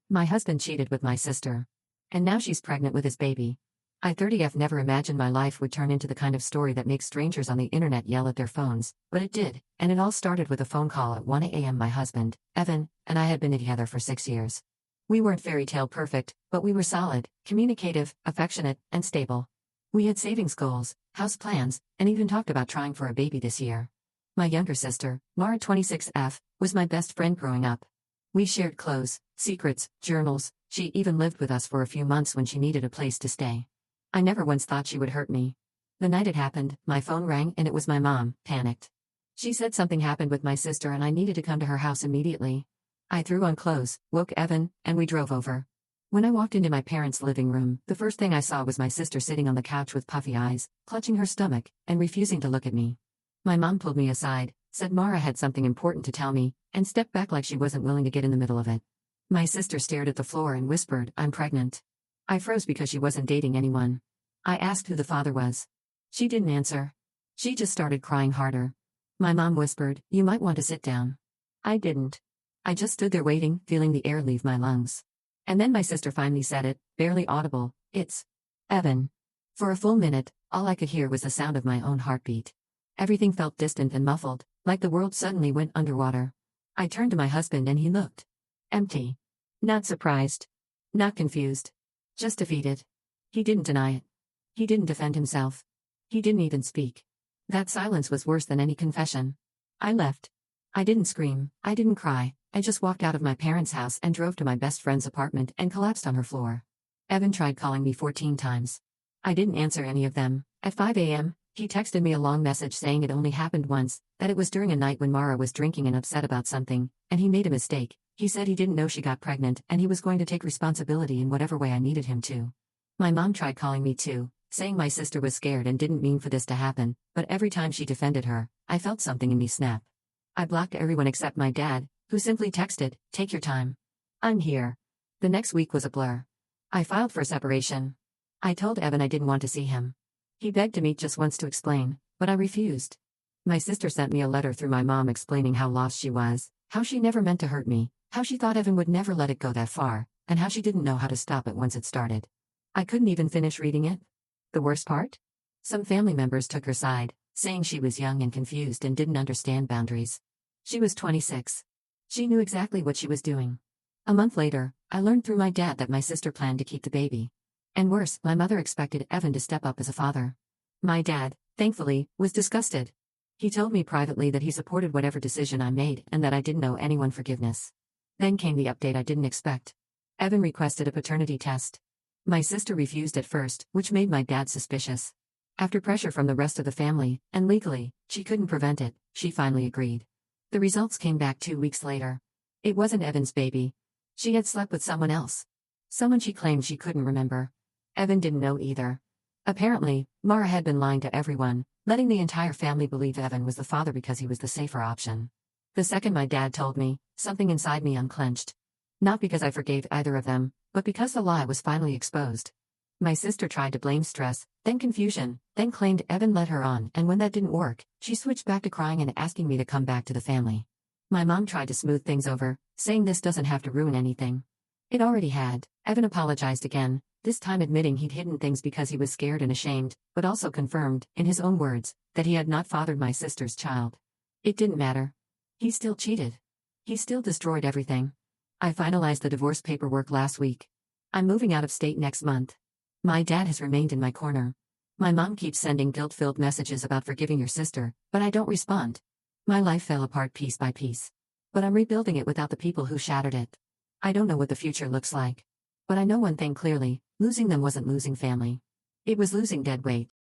My husband cheated with my sister. And now she's pregnant with his baby. I 30F never imagined my life would turn into the kind of story that makes strangers on the internet yell at their phones, but it did, and it all started with a phone call at 1 a.m. My husband, Evan, and I had been together for 6 years. We weren't fairy tale perfect, but we were solid, communicative, affectionate, and stable. We had savings goals, house plans, and even talked about trying for a baby this year. My younger sister, Mara 26F, was my best friend growing up. We shared clothes, secrets, journals. She even lived with us for a few months when she needed a place to stay. I never once thought she would hurt me. The night it happened, my phone rang and it was my mom, panicked. She said something happened with my sister and I needed to come to her house immediately. I threw on clothes, woke Evan, and we drove over. When I walked into my parents' living room, the first thing I saw was my sister sitting on the couch with puffy eyes, clutching her stomach, and refusing to look at me. My mom pulled me aside, said Mara had something important to tell me, and stepped back like she wasn't willing to get in the middle of it. My sister stared at the floor and whispered, "I'm pregnant." I froze because she wasn't dating anyone. I asked who the father was. She didn't answer. She just started crying harder. My mom whispered, "You might want to sit down." I didn't. I just stood there waiting, feeling the air leave my lungs. And then my sister finally said it, barely audible, "It's Evan." For a full minute, all I could hear was the sound of my own heartbeat. Everything felt distant and muffled, like the world suddenly went underwater. I turned to my husband and he looked empty. Not surprised. Not confused. Just defeated. He didn't deny it. He didn't defend himself. He didn't even speak. That silence was worse than any confession. I left. I didn't scream, I didn't cry, I just walked out of my parents' house and drove to my best friend's apartment and collapsed on her floor. Evan tried calling me 14 times. I didn't answer any of them. At 5 a.m., he texted me a long message saying it only happened once, that it was during a night when Mara was drinking and upset about something, and he made a mistake. He said he didn't know she got pregnant and he was going to take responsibility in whatever way I needed him to. My mom tried calling me too, saying my sister was scared and didn't mean for this to happen, but every time she defended her, I felt something in me snap. I blocked everyone except my dad, who simply texted, "Take your time. I'm here." The next week was a blur. I filed for separation. I told Evan I didn't want to see him. He begged to meet just once to explain, but I refused. My sister sent me a letter through my mom explaining how lost she was, how she never meant to hurt me, how she thought Evan would never let it go that far, and how she didn't know how to stop it once it started. I couldn't even finish reading it. The worst part? Some family members took her side, saying she was young and confused and didn't understand boundaries. She was 26. She knew exactly what she was doing. A month later, I learned through my dad that my sister planned to keep the baby. And worse, my mother expected Evan to step up as a father. My dad, thankfully, was disgusted. He told me privately that he supported whatever decision I made and that I didn't owe anyone forgiveness. Then came the update I didn't expect. Evan requested a paternity test. My sister refused at first, which made my dad suspicious. After pressure from the rest of the family, and legally, she couldn't prevent it, she finally agreed. The results came back 2 weeks later. It wasn't Evan's baby. She had slept with someone else. Someone she claimed she couldn't remember. Evan didn't know either. Apparently, Mara had been lying to everyone, letting the entire family believe Evan was the father because he was the safer option. The second my dad told me, something inside me unclenched. Not because I forgave either of them, but because the lie was finally exposed. My sister tried to blame stress, then confusion, then claimed Evan led her on, and when that didn't work, she switched back to crying and asking me to come back to the family. My mom tried to smooth things over, saying this doesn't have to ruin anything. It already had. Evan apologized again, this time admitting he'd hidden things because he was scared and ashamed, but also confirmed, in his own words, that he had not fathered my sister's child. It didn't matter. He still cheated. He still destroyed everything. I finalized the divorce paperwork last week. I'm moving out of state next month. My dad has remained in my corner. My mom keeps sending guilt-filled messages about forgiving your sister, but I don't respond. My life fell apart piece by piece. But I'm rebuilding it without the people who shattered it. I don't know what the future looks like. But I know one thing clearly, losing them wasn't losing family. It was losing dead weight.